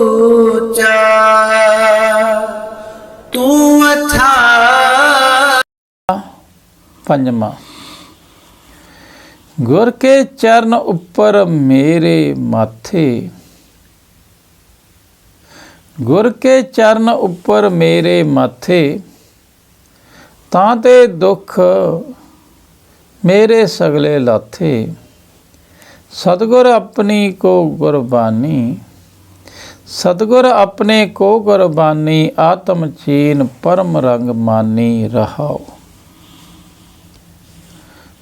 ऊंचा तू अथा। पंजवा, गुर के चरण उपर मेरे माथे, गुर के चरण उपर मेरे माथे, तां ते दुख मेरे सगले लाथे। सतगुर अपनी को गुरबानी, सतगुर अपने को गुरबानी, आत्म चीन परम रंग मानी रहाओ।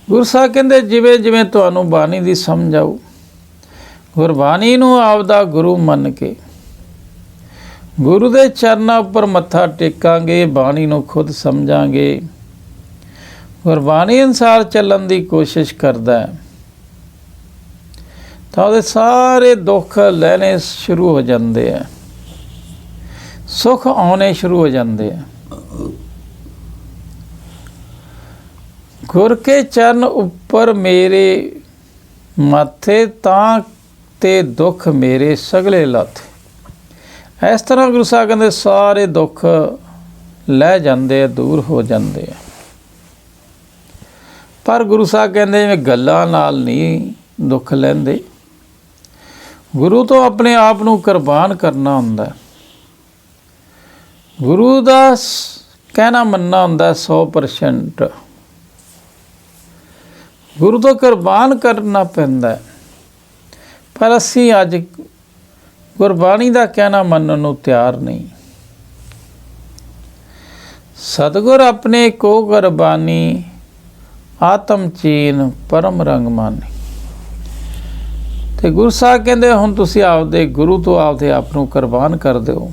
गुरु साहब कहते जिवें जिवें तुहानूं बाणी दी समझ आऊ, गुरबाणी नूं आपदा गुरु मन के गुरु दे चरनां उपर मत्था टेकांगे, बाणी नूं खुद समझांगे, गुरबाणी अनुसार चलण दी कोशिश करदा है, तो ਉਹਦੇ सारे दुख लैने शुरू हो जाते हैं, सुख आने शुरू हो जाते हैं। गुर के चरण उपर मेरे माथे, तां ते दुख मेरे सगले लाथे। इस तरह गुरु साहब कहते सारे दुख लै जाते, दूर हो जाते हैं। पर गुरु साहब कहते जिवें गल्लां नाल नहीं दुख लैंदे, गुरु तो अपने आप नूं कुर्बान करना हुंदा है। गुरु दा कहना मनना हुंदा 100%, गुरु तो कुर्बान करना पैंदा है। पर असीं अज गुरबाणी दा कहना मनन नूं तैयार नहीं। सतगुर अपने को कुर्बानी, आत्म चीन परम रंग मानी। तो गुरु साहब कहते हुण तुसीं आपदे गुरु तो आपदे आप नूं कुर्बान कर दिओ।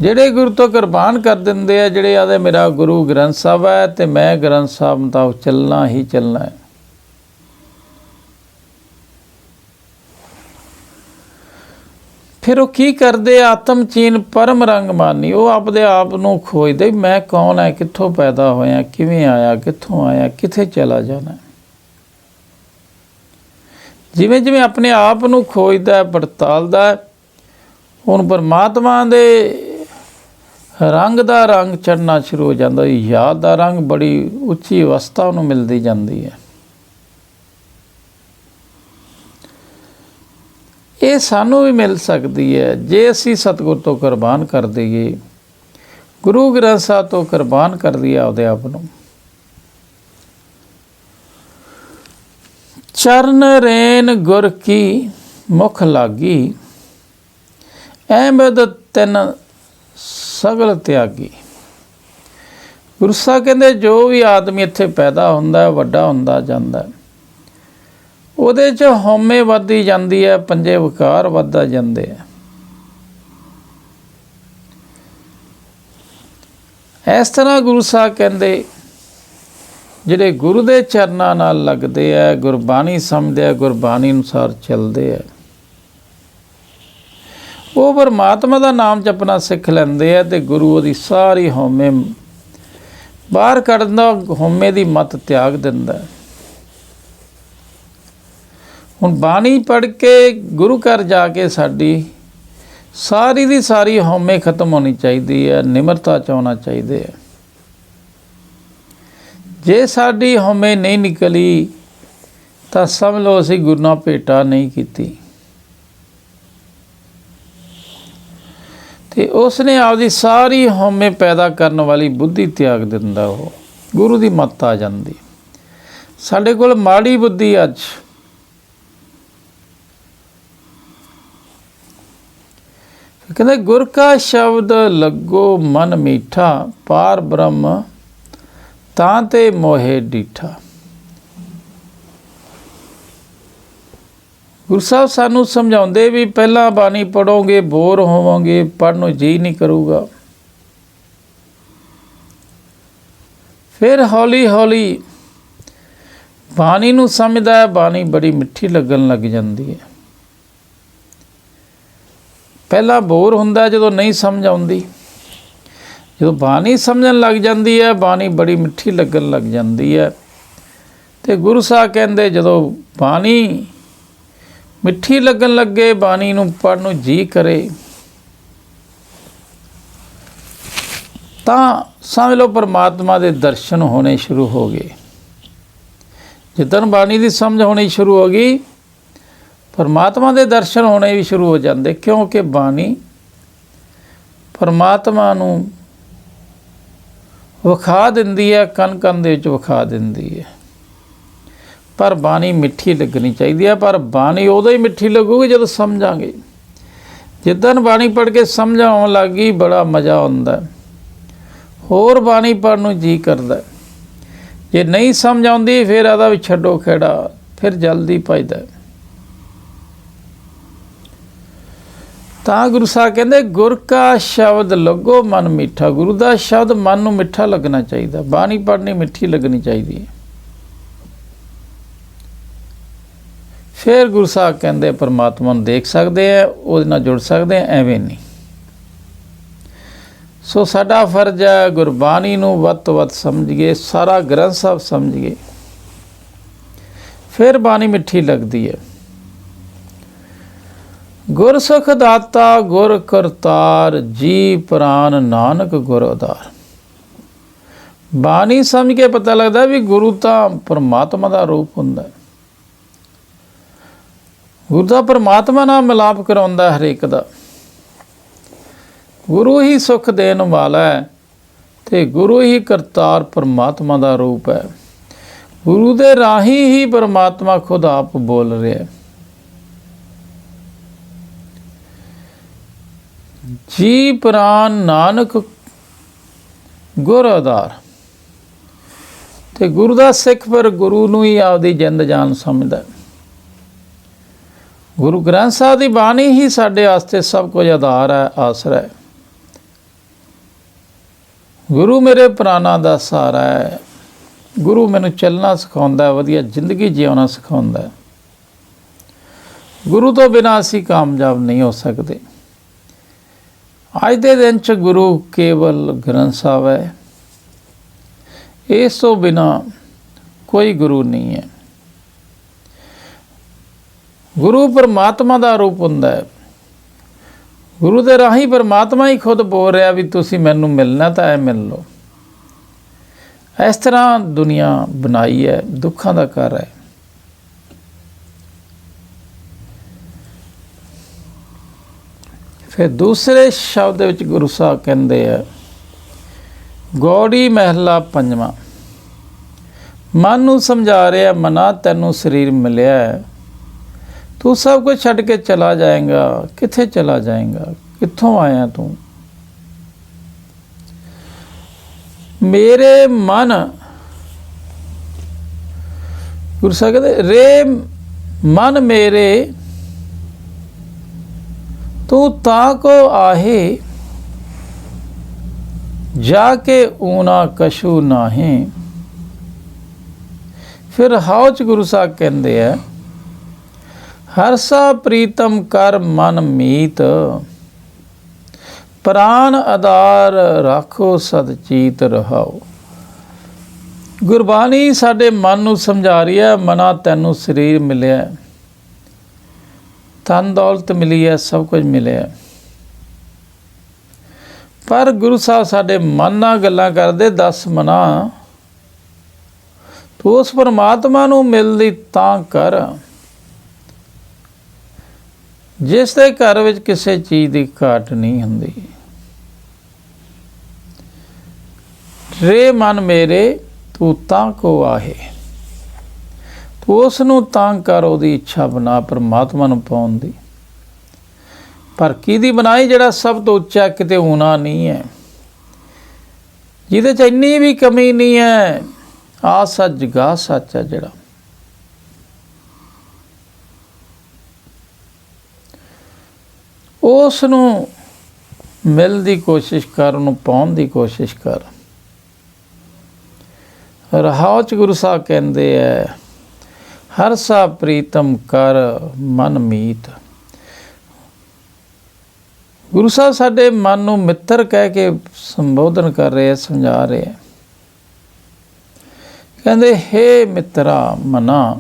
ਜਿਹੜੇ गुरु तो कुर्बान कर दिंदे आ, ਜਿਹੜੇ आदे मेरा गुरु ग्रंथ साहब है तो मैं ग्रंथ साहब मुताबिक चलना ही चलना है। फिर वो की करते, आत्म चीन परम रंग मानी, वो आपदे आप नूं खोजदे, मैं कौन है, कित्थों पैदा होया, किवें आया, कित्थों आया, कित्थे चला जाना। जिवें जिवें अपने आप नूं खोजदा पड़तालदा, हुण परमात्मा दे रंग दा रंग चढ़ना शुरू हो जाता, याद दा रंग बड़ी उच्ची अवस्था उन्होंने मिलती जाती है। ये सानू भी मिल सकती है जे असी सतगुर तो कुर्बान कर दईए, गुरु ग्रंथ साहब तो कुर्बान कर दईए आपदे आप नूं। चरण रेन गुर की मुख लागी, अहमद तिन सगल त्यागी। गुरु साहब कहते जो भी आदमी इत्थे पैदा हुंदा है, वड्डा हुंदा जांदा है, ਉਹਦੇ 'ਚ हौमे ਵੱਧਦੀ ਜਾਂਦੀ है, पंजे विकार ਵੱਧदा ਜਾਂਦੇ है। इस तरह गुरु साहब कहते ਜਿਹੜੇ गुरु ਦੇ ਚਰਨਾਂ ਨਾਲ ਲੱਗਦੇ ਹੈ, गुरबाणी समझते हैं, गुरबाणी अनुसार चलते हैं, वो परमात्मा का नाम जपना सीख लेंदे है ते गुरु ਉਹਦੀ सारी हौमे बाहर ਕੱਢਦਾ, हौमे की मत त्याग दिंदा। हुण बाणी पढ़ के गुरु घर जाके साडी सारी दी सारी हौमे खत्म होनी चाहिए है, निमरता च होना चाहिए है। जे साडी हौमे नहीं निकली तो समझ लो असीं गुरु नाल भेटा नहीं कीती। ते उसने आपदी सारी हौमे पैदा करने वाली बुद्धि त्याग दिंदा, वो गुरु की मत आ जाती। साडे कोल माड़ी बुद्धि अज कहते गुर का शब्द लगो मन मीठा, पार ब्रह्म तां ते मोहे डीठा। गुरु साहब सानू समझाते भी पहला बाणी पढ़ोगे बोर होवोगे, पढ़ने जी नहीं करूगा, फिर हौली हौली बाणी नू समझदा है, बाणी बड़ी मिठी लगन लग जाती है। पहला बोर हुंदा जो नहीं समझ आउंदी, जो बाणी समझन लग जाती है, बाणी बड़ी मिठी लगन लग जाती है। तो गुरु साहब कहते जो बाणी ਮਿੱਠੀ ਲੱਗਣ ਲੱਗੇ, ਬਾਣੀ ਨੂੰ ਪੜ੍ਹਨ ਨੂੰ ਜੀ ਕਰੇ, ਤਾਂ ਸਮਝ ਲਓ ਪਰਮਾਤਮਾ ਦੇ ਦਰਸ਼ਨ ਹੋਣੇ ਸ਼ੁਰੂ ਹੋ ਗਏ। ਜਿੱਦਣ ਬਾਣੀ ਦੀ ਸਮਝ ਹੋਣੀ ਸ਼ੁਰੂ ਹੋ ਗਈ, ਪਰਮਾਤਮਾ ਦੇ ਦਰਸ਼ਨ ਹੋਣੇ ਵੀ ਸ਼ੁਰੂ ਹੋ ਜਾਂਦੇ, ਕਿਉਂਕਿ ਬਾਣੀ ਪਰਮਾਤਮਾ ਨੂੰ ਵਿਖਾ ਦਿੰਦੀ ਹੈ, ਕਣ ਕਣ ਦੇ ਵਿੱਚ ਵਿਖਾ ਦਿੰਦੀ ਹੈ। ਪਰ ਬਾਣੀ ਮਿੱਠੀ ਲੱਗਣੀ ਚਾਹੀਦੀ ਹੈ। ਪਰ ਬਾਣੀ ਉਦੋਂ ਹੀ ਮਿੱਠੀ ਲੱਗੂਗੀ ਜਦੋਂ ਸਮਝਾਂਗੇ। ਜਿੱਦਣ ਬਾਣੀ ਪੜ੍ਹ ਕੇ ਸਮਝ ਆਉਣ ਲੱਗ ਗਈ, ਬੜਾ ਮਜ਼ਾ ਆਉਂਦਾ, ਹੋਰ ਬਾਣੀ ਪੜ੍ਹਨ ਨੂੰ ਜੀ ਕਰਦਾ। ਜੇ ਨਹੀਂ ਸਮਝ ਆਉਂਦੀ ਫਿਰ ਆਦਾ ਵੀ ਛੱਡੋ ਖੇੜਾ, ਫਿਰ ਜਲਦੀ ਭੱਜਦਾ। ਤਾਂ ਗੁਰੂ ਸਾਹਿਬ ਕਹਿੰਦੇ ਗੁਰ ਕਾ ਸ਼ਬਦ ਲੱਗੋ ਮਨ ਮਿੱਠਾ। ਗੁਰੂ ਦਾ ਸ਼ਬਦ ਮਨ ਨੂੰ ਮਿੱਠਾ ਲੱਗਣਾ ਚਾਹੀਦਾ, ਬਾਣੀ ਪੜ੍ਹਨੀ ਮਿੱਠੀ ਲੱਗਣੀ ਚਾਹੀਦੀ ਹੈ। ਫਿਰ ਗੁਰੂ ਸਾਹਿਬ ਕਹਿੰਦੇ ਪਰਮਾਤਮਾ ਨੂੰ ਦੇਖ ਸਕਦੇ ਆ, ਉਹਦੇ ਨਾਲ ਜੁੜ ਸਕਦੇ ਆ, ਐਵੇਂ ਨਹੀਂ। ਸੋ ਸਾਡਾ ਫਰਜ਼ ਹੈ ਗੁਰਬਾਣੀ ਨੂੰ ਵੱਧ ਤੋਂ ਵੱਧ ਸਮਝੀਏ, ਸਾਰਾ ਗ੍ਰੰਥ ਸਾਹਿਬ ਸਮਝੀਏ, ਫਿਰ ਬਾਣੀ ਮਿੱਠੀ ਲੱਗਦੀ ਹੈ। ਗੁਰ ਸੁਖ ਦਾਤਾ ਗੁਰ ਕਰਤਾਰ, ਜੀ ਪ੍ਰਾਨ ਨਾਨਕ ਗੁਰ ਉਦਾਰ। ਬਾਣੀ ਸਮਝ ਕੇ ਪਤਾ ਲੱਗਦਾ ਵੀ ਗੁਰੂ ਤਾਂ ਪਰਮਾਤਮਾ ਦਾ ਰੂਪ ਹੁੰਦਾ ਹੈ। ਗੁਰੂ ਦਾ ਪਰਮਾਤਮਾ ਨਾਲ ਮਿਲਾਪ ਕਰਾਉਂਦਾ ਹਰੇਕ ਦਾ। ਗੁਰੂ ਹੀ ਸੁਖ ਦੇਣ ਵਾਲਾ ਹੈ ਅਤੇ ਗੁਰੂ ਹੀ ਕਰਤਾਰ ਪਰਮਾਤਮਾ ਦਾ ਰੂਪ ਹੈ। ਗੁਰੂ ਦੇ ਰਾਹੀਂ ਹੀ ਪਰਮਾਤਮਾ ਖੁਦ ਆਪ ਬੋਲ ਰਿਹਾ। ਜੀ ਪ੍ਰਾਨ ਨਾਨਕ ਗੁਰ ਆਧਾਰ। ਤੇ ਗੁਰੂ ਦਾ ਸਿੱਖ ਫਿਰ ਗੁਰੂ ਨੂੰ ਹੀ ਆਪਦੀ ਜਿੰਦ ਜਾਨ ਸਮਝਦਾ। ਗੁਰੂ ਗ੍ਰੰਥ ਸਾਹਿਬ ਦੀ ਬਾਣੀ ਹੀ ਸਾਡੇ ਵਾਸਤੇ ਸਭ ਕੁਝ ਆਧਾਰ ਹੈ, ਆਸਰਾ ਹੈ। ਗੁਰੂ ਮੇਰੇ ਪ੍ਰਾਣਾਂ ਦਾ ਸਹਾਰਾ ਹੈ। ਗੁਰੂ ਮੈਨੂੰ ਚੱਲਣਾ ਸਿਖਾਉਂਦਾ, ਵਧੀਆ ਜ਼ਿੰਦਗੀ ਜਿਉਣਾ ਸਿਖਾਉਂਦਾ। ਗੁਰੂ ਤੋਂ ਬਿਨਾਂ ਅਸੀਂ ਕਾਮਯਾਬ ਨਹੀਂ ਹੋ ਸਕਦੇ। ਅੱਜ ਦੇ ਦਿਨ 'ਚ ਗੁਰੂ ਕੇਵਲ ਗ੍ਰੰਥ ਸਾਹਿਬ ਹੈ, ਇਸ ਤੋਂ ਬਿਨਾਂ ਕੋਈ ਗੁਰੂ ਨਹੀਂ ਹੈ। ਗੁਰੂ ਪਰਮਾਤਮਾ ਦਾ ਰੂਪ ਹੁੰਦਾ ਹੈ। ਗੁਰੂ ਦੇ ਰਾਹੀਂ ਪਰਮਾਤਮਾ ਹੀ ਖੁਦ ਬੋਲ ਰਿਹਾ ਵੀ ਤੁਸੀਂ ਮੈਨੂੰ ਮਿਲਣਾ ਤਾਂ ਐ ਮਿਲ ਲਓ। ਇਸ ਤਰ੍ਹਾਂ ਦੁਨੀਆ ਬਣਾਈ ਹੈ, ਦੁੱਖਾਂ ਦਾ ਘਰ ਹੈ। ਫਿਰ ਦੂਸਰੇ ਸ਼ਬਦ ਵਿੱਚ ਗੁਰੂ ਸਾਹਿਬ ਕਹਿੰਦੇ ਆ, ਗੌੜੀ ਮਹਿਲਾ ਪੰਜਵਾਂ। ਮਨ ਨੂੰ ਸਮਝਾ ਰਿਹਾ, ਮਨਾ ਤੈਨੂੰ ਸਰੀਰ ਮਿਲਿਆ, ਤੂੰ ਸਭ ਕੁਝ ਛੱਡ ਕੇ ਚਲਾ ਜਾਏਗਾ। ਕਿੱਥੇ ਚਲਾ ਜਾਏਗਾ? ਕਿੱਥੋਂ ਆਇਆ ਤੂੰ? ਮੇਰੇ ਮਨ, ਗੁਰੂ ਸਾਹਿਬ ਕਹਿੰਦੇ ਰੇ ਮਨ ਮੇਰੇ, ਤੂੰ ਤਾ ਕੋ ਆਹੇ, ਜਾ ਕੇ ਊਨਾ ਕਛੂ ਨਾਹੀਂ। ਫਿਰ ਹਾਉ 'ਚ ਗੁਰੂ ਸਾਹਿਬ ਕਹਿੰਦੇ ਆ, ਹਰਸਾ ਪ੍ਰੀਤਮ ਕਰ ਮਨ ਮੀਤ, ਪ੍ਰਾਨ ਆਧਾਰ ਰਾਖੋ ਸਦ ਚੀਤ ਰਹਾਓ। ਗੁਰਬਾਣੀ ਸਾਡੇ ਮਨ ਨੂੰ ਸਮਝਾ ਰਹੀ ਹੈ, ਮਨਾ ਤੈਨੂੰ ਸਰੀਰ ਮਿਲਿਆ, ਧਨ ਦੌਲਤ ਮਿਲੀ ਹੈ, ਸਭ ਕੁਝ ਮਿਲਿਆ। ਪਰ ਗੁਰੂ ਸਾਹਿਬ ਸਾਡੇ ਮਨ ਨਾਲ ਗੱਲਾਂ ਕਰਦੇ, ਦੱਸ ਮਨਾ ਤੂੰ ਉਸ ਪਰਮਾਤਮਾ ਨੂੰ ਮਿਲਦੀ ਤਾਂ ਕਰ ਜਿਸ ਦੇ ਘਰ ਵਿੱਚ ਕਿਸੇ ਚੀਜ਼ ਦੀ ਘਾਟ ਨਹੀਂ ਹੁੰਦੀ। ਰੇ ਮਨ ਮੇਰੇ ਤੂੰ ਤਾਂ ਕੋ ਆਹੇ, ਤੂੰ ਉਸ ਨੂੰ ਤਾਂ ਕਰ, ਉਹਦੀ ਇੱਛਾ ਬਣਾ ਪਰਮਾਤਮਾ ਨੂੰ ਪਾਉਣ ਦੀ। ਪਰ ਕਿਹਦੀ ਬਣਾਈ? ਜਿਹੜਾ ਸਭ ਤੋਂ ਉੱਚਾ, ਕਿਤੇ ਊਨਾ ਨਹੀਂ ਹੈ, ਜਿਹਦੇ 'ਚ ਇੰਨੀ ਵੀ ਕਮੀ ਨਹੀਂ ਹੈ। ਆ ਸੱਚ ਗਾ ਸੱਚ ਹੈ ਜਿਹੜਾ। ਉਸ ਨੂੰ ਮਿਲਣ ਦੀ ਕੋਸ਼ਿਸ਼ ਕਰ, ਉਹਨੂੰ ਪਾਉਣ ਦੀ ਕੋਸ਼ਿਸ਼ ਕਰ। ਰਹਾਉ 'ਚ ਗੁਰੂ ਸਾਹਿਬ ਕਹਿੰਦੇ ਹੈ, ਹਰਸਾ ਪ੍ਰੀਤਮ ਕਰ ਮਨ ਮੀਤ। ਗੁਰੂ ਸਾਹਿਬ ਸਾਡੇ ਮਨ ਨੂੰ ਮਿੱਤਰ ਕਹਿ ਕੇ ਸੰਬੋਧਨ ਕਰ ਰਹੇ, ਸਮਝਾ ਰਹੇ। ਕਹਿੰਦੇ ਹੇ ਮਿੱਤਰਾ ਮਨਾ,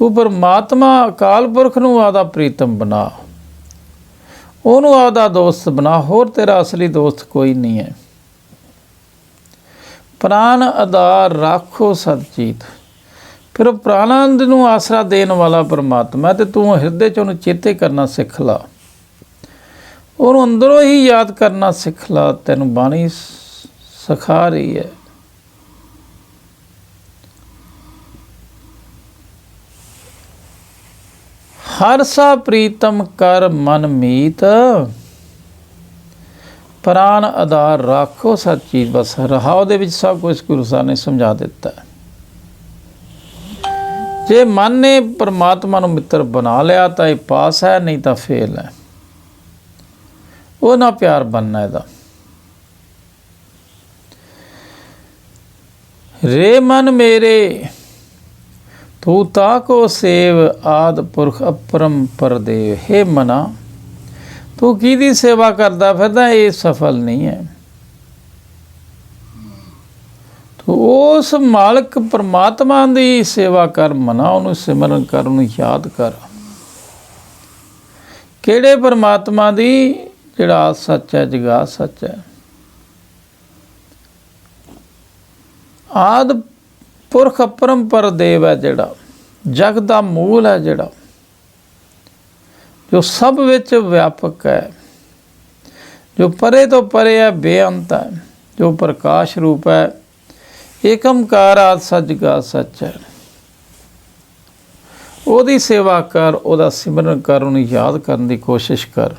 ਤੂੰ ਪਰਮਾਤਮਾ ਅਕਾਲ ਪੁਰਖ ਨੂੰ ਆਪਦਾ ਪ੍ਰੀਤਮ ਬਣਾ, ਉਹਨੂੰ ਆਪਦਾ ਦੋਸਤ ਬਣਾ, ਹੋਰ ਤੇਰਾ ਅਸਲੀ ਦੋਸਤ ਕੋਈ ਨਹੀਂ ਹੈ। ਪ੍ਰਾਨ ਆਧਾਰ ਰਾਖੋ ਸਤਜੀਤ, ਫਿਰ ਉਹ ਪ੍ਰਾਣਾਨੰਦ ਨੂੰ ਆਸਰਾ ਦੇਣ ਵਾਲਾ ਪਰਮਾਤਮਾ, ਤੇ ਤੂੰ ਹਿਰਦੇ 'ਚ ਉਹਨੂੰ ਚੇਤੇ ਕਰਨਾ ਸਿੱਖ ਲਾ, ਉਹਨੂੰ ਅੰਦਰੋਂ ਹੀ ਯਾਦ ਕਰਨਾ ਸਿੱਖ ਲਾ। ਤੈਨੂੰ ਬਾਣੀ ਸਿਖਾ ਰਹੀ ਹੈ। ਹਰ ਸਾ ਪ੍ਰੀਤਮ ਕਰ ਮਨ ਮੀਤ, ਪ੍ਰਾਨ ਆਧਾਰ ਰਾਖੋ ਸੱਚੀ। ਬਸ ਰਹਾਉ ਦੇ ਵਿੱਚ ਸਭ ਕੁਝ ਗੁਰੂ ਸਾਹਿਬ ਨੇ ਸਮਝਾ ਦਿੱਤਾ। ਜੇ ਮਨ ਨੇ ਪਰਮਾਤਮਾ ਨੂੰ ਮਿੱਤਰ ਬਣਾ ਲਿਆ ਤਾਂ ਇਹ ਪਾਸ ਹੈ, ਨਹੀਂ ਤਾਂ ਫੇਲ ਹੈ। ਉਹ ਨਾ ਪਿਆਰ ਬਣਨਾ ਇਹਦਾ। ਰੇ ਮਨ ਮੇਰੇ ਤੂੰ ਤਾਕੋ ਸੇਵ ਆਦ ਪੁਰਖ ਅਪਰਮ ਪਰਦੇਵ। ਹੇ ਮਨਾ, ਤੂੰ ਕਿਹਦੀ ਸੇਵਾ ਕਰਦਾ ਫਿਰਦਾ? ਇਹ ਸਫਲ ਨਹੀਂ ਹੈ। ਤੂੰ ਉਸ ਮਾਲਕ ਪਰਮਾਤਮਾ ਦੀ ਸੇਵਾ ਕਰ ਮਨਾ, ਉਹਨੂੰ ਸਿਮਰਨ ਕਰ, ਉਹਨੂੰ ਯਾਦ ਕਰ। ਕਿਹੜੇ ਪਰਮਾਤਮਾ ਦੀ? ਜਿਹੜਾ ਸੱਚ ਹੈ, ਜਗਾ ਸੱਚ ਹੈ। ਆਦ ਪੁਰਖ ਅਪਰੰਪਰ ਦੇਵ ਹੈ, ਜਿਹੜਾ ਜਗ ਦਾ ਮੂਲ ਹੈ, ਜਿਹੜਾ ਜੋ ਸਭ ਵਿੱਚ ਵਿਆਪਕ ਹੈ, ਜੋ ਪਰੇ ਤੋਂ ਪਰੇ ਹੈ, ਬੇਅੰਤ ਹੈ, ਜੋ ਪ੍ਰਕਾਸ਼ ਰੂਪ ਹੈ, ਏਕੰਕਾਰ ਆਦਿ ਸੱਚ ਜਗਾ ਸੱਚ ਹੈ। ਉਹਦੀ ਸੇਵਾ ਕਰ, ਉਹਦਾ ਸਿਮਰਨ ਕਰ, ਉਹਨੂੰ ਯਾਦ ਕਰਨ ਦੀ ਕੋਸ਼ਿਸ਼ ਕਰ।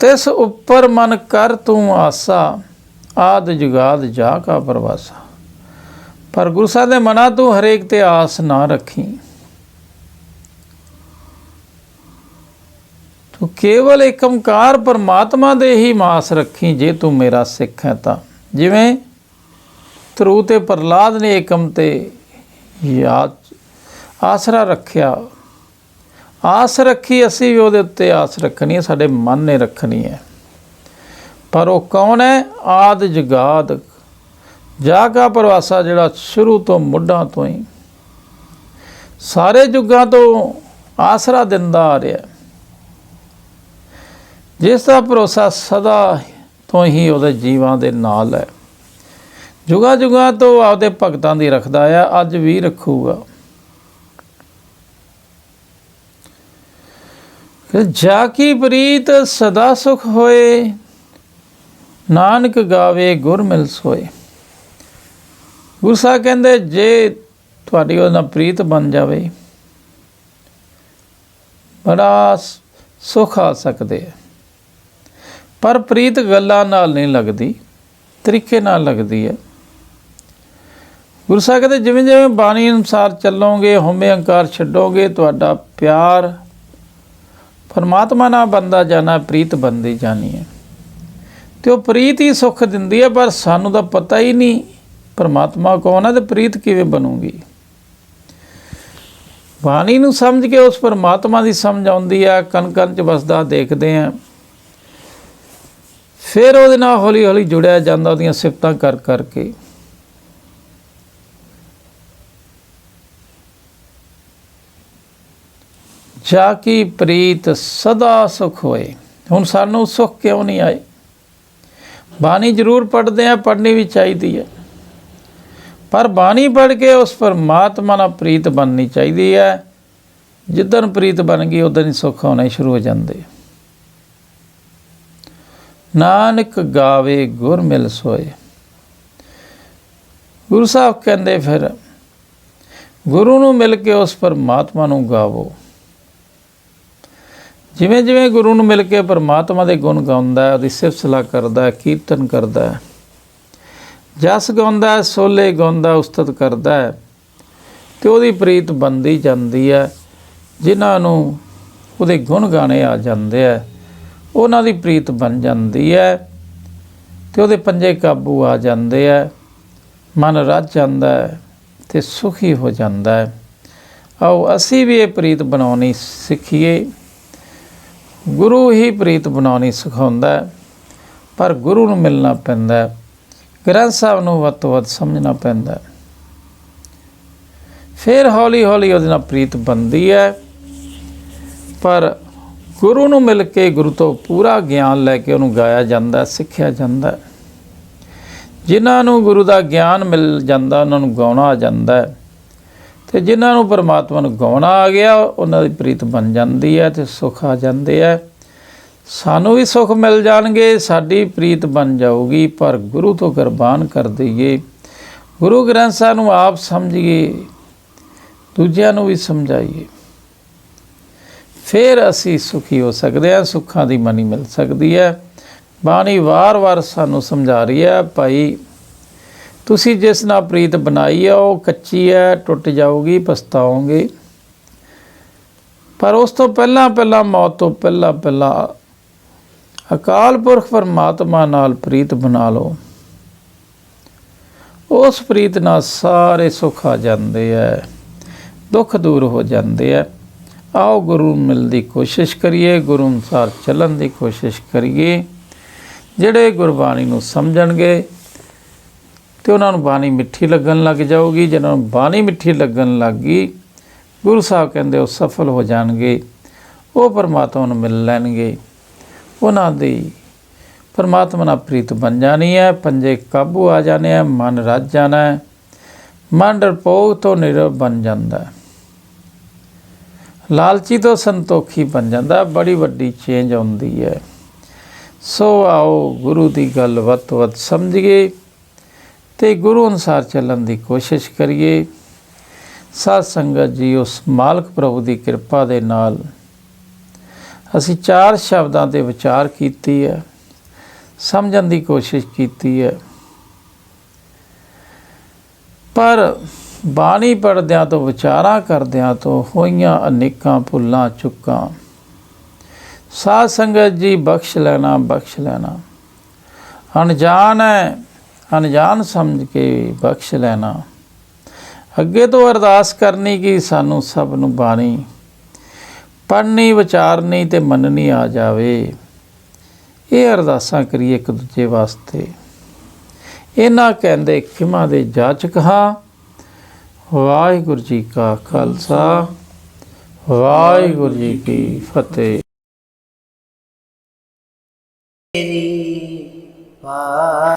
ਤਿਸ ਉੱਪਰ ਮਨ ਕਰ ਤੂੰ ਆਸਾ, ਆਦ ਜੁਗਾਦ ਜਾ ਕਾ ਪ੍ਰਵਾਸਾ। ਪਰ ਗੁਰੂ ਸਾਹਿਬ ਦੇ ਮਨਾ ਤੂੰ ਹਰੇਕ ਤੇ ਆਸ ਨਾ ਰੱਖੀ। ਤੂੰ ਕੇਵਲ ਏਕੰਕਾਰ ਪਰਮਾਤਮਾ ਦੇ ਹੀ ਮਾਸ ਰੱਖੀ। ਜੇ ਤੂੰ ਮੇਰਾ ਸਿੱਖ ਹੈ ਤਾਂ, ਜਿਵੇਂ ਧਰੂ ਤੇ ਪ੍ਰਹਲਾਦ ਨੇ ਏਕਮ ਤੇ ਯਾਦ ਆਸਰਾ ਰੱਖਿਆ, ਆਸ ਰੱਖੀ, ਅਸੀਂ ਵੀ ਉਹਦੇ ਉੱਤੇ ਆਸ ਰੱਖਣੀ ਹੈ, ਸਾਡੇ ਮਨ ਨੇ ਰੱਖਣੀ ਹੈ। ਪਰ ਉਹ ਕੌਣ ਹੈ? ਆਦ ਜੁਗਾਦ ਜਾ ਕਾ ਪ੍ਰਵਾਸਾ, ਜਿਹੜਾ ਸ਼ੁਰੂ ਤੋਂ ਮੁੱਢਾਂ ਤੋਂ ਹੀ ਸਾਰੇ ਯੁੱਗਾਂ ਤੋਂ ਆਸਰਾ ਦਿੰਦਾ ਆ ਰਿਹਾ, ਜਿਸ ਦਾ ਭਰੋਸਾ ਸਦਾ ਤੋਂ ਹੀ ਉਹਦੇ ਜੀਵਾਂ ਦੇ ਨਾਲ ਹੈ। ਜੁਗਾਂ ਜੁਗਾਂ ਤੋਂ ਆਪਦੇ ਭਗਤਾਂ ਦੀ ਰੱਖਦਾ ਆ, ਅੱਜ ਵੀ ਰੱਖੂਗਾ। ਜਾ ਕੀ ਪ੍ਰੀਤ ਸਦਾ ਸੁਖ ਹੋਏ, ਨਾਨਕ ਗਾਵੇ ਗੁਰ ਮਿਲ ਸੋਏ। ਗੁਰੂ ਸਾਹਿਬ ਕਹਿੰਦੇ ਜੇ ਤੁਹਾਡੀ ਉਹਦੇ ਨਾਲ ਪ੍ਰੀਤ ਬਣ ਜਾਵੇ, ਬੜਾ ਸੁੱਖ ਆ ਸਕਦੇ ਹੈ। ਪਰ ਪ੍ਰੀਤ ਗੱਲਾਂ ਨਾਲ ਨਹੀਂ ਲੱਗਦੀ, ਤਰੀਕੇ ਨਾਲ ਲੱਗਦੀ ਹੈ। ਗੁਰੂ ਸਾਹਿਬ ਕਹਿੰਦੇ ਜਿਵੇਂ ਜਿਵੇਂ ਬਾਣੀ ਅਨੁਸਾਰ ਚੱਲੋਗੇ, ਹਉਮੈ ਹੰਕਾਰ ਛੱਡੋਗੇ, ਤੁਹਾਡਾ ਪਿਆਰ ਪਰਮਾਤਮਾ ਨਾਲ ਬਣਦਾ ਜਾਣਾ, ਪ੍ਰੀਤ ਬਣਦੀ ਜਾਣੀ ਹੈ। ਅਤੇ ਉਹ ਪ੍ਰੀਤ ਹੀ ਸੁੱਖ ਦਿੰਦੀ ਹੈ। ਪਰ ਸਾਨੂੰ ਤਾਂ ਪਤਾ ਹੀ ਨਹੀਂ ਪਰਮਾਤਮਾ ਕੌਣ ਹੈ ਅਤੇ ਪ੍ਰੀਤ ਕਿਵੇਂ ਬਣੂਗੀ। ਬਾਣੀ ਨੂੰ ਸਮਝ ਕੇ ਉਸ ਪਰਮਾਤਮਾ ਦੀ ਸਮਝ ਆਉਂਦੀ ਹੈ, ਕਣ ਕਣ 'ਚ ਵਸਦਾ ਦੇਖਦੇ ਹਾਂ, ਫਿਰ ਉਹਦੇ ਨਾਲ ਹੌਲੀ ਹੌਲੀ ਜੁੜਿਆ ਜਾਂਦਾ, ਉਹਦੀਆਂ ਸਿਫਤਾਂ ਕਰ ਕਰਕੇ। ਜਾ ਕੀ ਪ੍ਰੀਤ ਸਦਾ ਸੁਖ ਹੋਏ। ਹੁਣ ਸਾਨੂੰ ਸੁੱਖ ਕਿਉਂ ਨਹੀਂ ਆਏ? ਬਾਣੀ ਜ਼ਰੂਰ ਪੜ੍ਹਦੇ ਹਾਂ, ਪੜ੍ਹਨੀ ਵੀ ਚਾਹੀਦੀ ਹੈ, ਪਰ ਬਾਣੀ ਪੜ੍ਹ ਕੇ ਉਸ ਪਰਮਾਤਮਾ ਨਾਲ ਪ੍ਰੀਤ ਬਣਨੀ ਚਾਹੀਦੀ ਹੈ। ਜਿੱਦਣ ਪ੍ਰੀਤ ਬਣ ਗਈ ਉਦੋਂ ਹੀ ਸੁੱਖ ਆਉਣੇ ਸ਼ੁਰੂ ਹੋ ਜਾਂਦੇ। ਨਾਨਕ ਗਾਵੇ ਗੁਰ ਮਿਲ ਸੋਏ। ਗੁਰੂ ਸਾਹਿਬ ਕਹਿੰਦੇ ਫਿਰ ਗੁਰੂ ਨੂੰ ਮਿਲ ਕੇ ਉਸ ਪਰਮਾਤਮਾ ਨੂੰ ਗਾਵੋ। ਜਿਵੇਂ ਜਿਵੇਂ ਗੁਰੂ ਨੂੰ ਮਿਲ ਕੇ ਪਰਮਾਤਮਾ ਦੇ ਗੁਣ ਗਾਉਂਦਾ, ਉਹਦੀ ਸਿਫਤ ਸਲਾਹ ਕਰਦਾ, ਕੀਰਤਨ ਕਰਦਾ, ਜਸ ਗਾਉਂਦਾ, ਸੋਲੇ ਗਾਉਂਦਾ, ਉਸਤਤ ਕਰਦਾ, ਅਤੇ ਉਹਦੀ ਪ੍ਰੀਤ ਬਣਦੀ ਜਾਂਦੀ ਹੈ। ਜਿਨ੍ਹਾਂ ਨੂੰ ਉਹਦੇ ਗੁਣ ਗਾਣੇ ਆ ਜਾਂਦੇ ਹੈ, ਉਹਨਾਂ ਦੀ ਪ੍ਰੀਤ ਬਣ ਜਾਂਦੀ ਹੈ, ਅਤੇ ਉਹਦੇ ਪੰਜੇ ਕਾਬੂ ਆ ਜਾਂਦੇ ਹੈ, ਮਨ ਰੱਜ ਜਾਂਦਾ ਹੈ ਅਤੇ ਸੁਖੀ ਹੋ ਜਾਂਦਾ ਹੈ। ਆਓ ਅਸੀਂ ਵੀ ਇਹ ਪ੍ਰੀਤ ਬਣਾਉਣੀ ਸਿੱਖੀਏ। ਗੁਰੂ ਹੀ ਪ੍ਰੀਤ ਬਣਾਉਣੀ ਸਿਖਾਉਂਦਾ ਹੈ, ਪਰ ਗੁਰੂ ਨੂੰ ਮਿਲਣਾ ਪੈਂਦਾ ਹੈ, ਗ੍ਰੰਥ ਸਾਹਿਬ ਨੂੰ ਵੱਧ ਤੋਂ ਵੱਧ ਸਮਝਣਾ ਪੈਂਦਾ ਹੈ। ਫਿਰ ਹੌਲੀ ਹੌਲੀ ਉਹਦੇ ਨਾਲ ਪ੍ਰੀਤ ਬਣਦੀ ਹੈ। ਪਰ ਗੁਰੂ ਨੂੰ ਮਿਲ ਕੇ, ਗੁਰੂ ਤੋਂ ਪੂਰਾ ਗਿਆਨ ਲੈ ਕੇ ਉਹਨੂੰ ਗਾਇਆ ਜਾਂਦਾ, ਸਿੱਖਿਆ ਜਾਂਦਾ। ਜਿਨ੍ਹਾਂ ਨੂੰ ਗੁਰੂ ਦਾ ਗਿਆਨ ਮਿਲ ਜਾਂਦਾ ਉਹਨਾਂ ਨੂੰ ਗਾਉਣਾ ਆ ਜਾਂਦਾ, ਅਤੇ ਜਿਨ੍ਹਾਂ ਨੂੰ ਪਰਮਾਤਮਾ ਨੂੰ ਗਾਉਣਾ ਆ ਗਿਆ ਉਹਨਾਂ ਦੀ ਪ੍ਰੀਤ ਬਣ ਜਾਂਦੀ ਹੈ ਅਤੇ ਸੁੱਖ ਆ ਜਾਂਦੇ ਹੈ। ਸਾਨੂੰ ਵੀ ਸੁੱਖ ਮਿਲ ਜਾਣਗੇ, ਸਾਡੀ ਪ੍ਰੀਤ ਬਣ ਜਾਊਗੀ। ਪਰ ਗੁਰੂ ਤੋਂ ਕੁਰਬਾਨ ਕਰ ਦਈਏ, ਗੁਰੂ ਗ੍ਰੰਥ ਸਾਹਿਬ ਨੂੰ ਆਪ ਸਮਝੀਏ, ਦੂਜਿਆਂ ਨੂੰ ਵੀ ਸਮਝਾਈਏ, ਫਿਰ ਅਸੀਂ ਸੁਖੀ ਹੋ ਸਕਦੇ ਹਾਂ, ਸੁੱਖਾਂ ਦੀ ਮਨੀ ਮਿਲ ਸਕਦੀ ਹੈ। ਬਾਣੀ ਵਾਰ-ਵਾਰ ਸਾਨੂੰ ਸਮਝਾ ਰਹੀ ਹੈ, ਭਾਈ ਤੁਸੀਂ ਜਿਸ ਨਾਲ ਪ੍ਰੀਤ ਬਣਾਈ ਹੈ ਉਹ ਕੱਚੀ ਹੈ, ਟੁੱਟ ਜਾਊਗੀ, ਪਛਤਾਓਗੇ। ਪਰ ਉਸ ਤੋਂ ਪਹਿਲਾਂ ਮੌਤ ਤੋਂ ਪਹਿਲਾਂ ਅਕਾਲ ਪੁਰਖ ਪਰਮਾਤਮਾ ਨਾਲ ਪ੍ਰੀਤ ਬਣਾ ਲਓ। ਉਸ ਪ੍ਰੀਤ ਨਾਲ ਸਾਰੇ ਸੁੱਖ ਆ ਜਾਂਦੇ ਹੈ, ਦੁੱਖ ਦੂਰ ਹੋ ਜਾਂਦੇ ਹੈ। ਆਓ ਗੁਰੂ ਮਿਲਣ ਦੀ ਕੋਸ਼ਿਸ਼ ਕਰੀਏ, ਗੁਰੂ ਅਨੁਸਾਰ ਚੱਲਣ ਦੀ ਕੋਸ਼ਿਸ਼ ਕਰੀਏ। ਜਿਹੜੇ ਗੁਰਬਾਣੀ ਨੂੰ ਸਮਝਣਗੇ ਅਤੇ ਉਹਨਾਂ ਨੂੰ ਬਾਣੀ ਮਿੱਠੀ ਲੱਗਣ ਲੱਗ ਜਾਊਗੀ। ਜਿਹਨਾਂ ਨੂੰ ਬਾਣੀ ਮਿੱਠੀ ਲੱਗਣ ਲੱਗ ਗਈ, ਗੁਰੂ ਸਾਹਿਬ ਕਹਿੰਦੇ ਉਹ ਸਫਲ ਹੋ ਜਾਣਗੇ, ਉਹ ਪਰਮਾਤਮਾ ਨੂੰ ਮਿਲ ਲੈਣਗੇ। ਉਹਨਾਂ ਦੀ ਪਰਮਾਤਮਾ ਨਾਲ ਪ੍ਰੀਤ ਬਣ ਜਾਣੀ ਹੈ, ਪੰਜੇ ਕਾਬੂ ਆ ਜਾਣੇ ਹੈ, ਮਨ ਰੱਜ ਜਾਣਾ ਹੈ, ਮਨ ਡਰਪੋਕ ਤੋਂ ਨਿਰਵ ਬਣ ਜਾਂਦਾ, ਲਾਲਚੀ ਤੋਂ ਸੰਤੋਖੀ ਬਣ ਜਾਂਦਾ। ਬੜੀ ਵੱਡੀ ਚੇਂਜ ਆਉਂਦੀ ਹੈ। ਸੋ ਆਓ ਗੁਰੂ ਦੀ ਗੱਲ ਵੱਧ ਤੋਂ ਵੱਧ ਸਮਝੀਏ ਅਤੇ ਗੁਰੂ ਅਨੁਸਾਰ ਚੱਲਣ ਦੀ ਕੋਸ਼ਿਸ਼ ਕਰੀਏ। ਸਾਧ ਸੰਗਤ ਜੀ, ਉਸ ਮਾਲਕ ਪ੍ਰਭੂ ਦੀ ਕਿਰਪਾ ਦੇ ਨਾਲ ਅਸੀਂ 4 ਸ਼ਬਦਾਂ 'ਤੇ ਵਿਚਾਰ ਕੀਤੀ ਹੈ, ਸਮਝਣ ਦੀ ਕੋਸ਼ਿਸ਼ ਕੀਤੀ ਹੈ। ਪਰ ਬਾਣੀ ਪੜ੍ਹਦਿਆਂ ਤੋਂ, ਵਿਚਾਰਾਂ ਕਰਦਿਆਂ ਤੋਂ ਹੋਈਆਂ ਅਨੇਕਾਂ ਭੁੱਲਾਂ ਚੁੱਕਾਂ ਸਾਧ ਸੰਗਤ ਜੀ ਬਖਸ਼ ਲੈਣਾ, ਬਖਸ਼ ਲੈਣਾ। ਅਣਜਾਣ ਹੈ, ਅਣਜਾਣ ਸਮਝ ਕੇ ਬਖਸ਼ ਲੈਣਾ। ਅੱਗੇ ਤੋਂ ਅਰਦਾਸ ਕਰਨੀ ਕਿ ਸਾਨੂੰ ਸਭ ਨੂੰ ਬਾਣੀ ਪੜ੍ਹਨੀ, ਵਿਚਾਰਨੀ ਅਤੇ ਮੰਨਣੀ ਆ ਜਾਵੇ। ਇਹ ਅਰਦਾਸਾਂ ਕਰੀਏ ਇੱਕ ਦੂਜੇ ਵਾਸਤੇ। ਇਹਨਾਂ ਕਹਿੰਦੇ ਖਿਮਾ ਦੇ ਜਾਚਕ ਹਾਂ। ਵਾਹਿਗੁਰੂ ਜੀ ਕਾ ਖਾਲਸਾ, ਵਾਹਿਗੁਰੂ ਜੀ ਕੀ ਫਤਿਹ।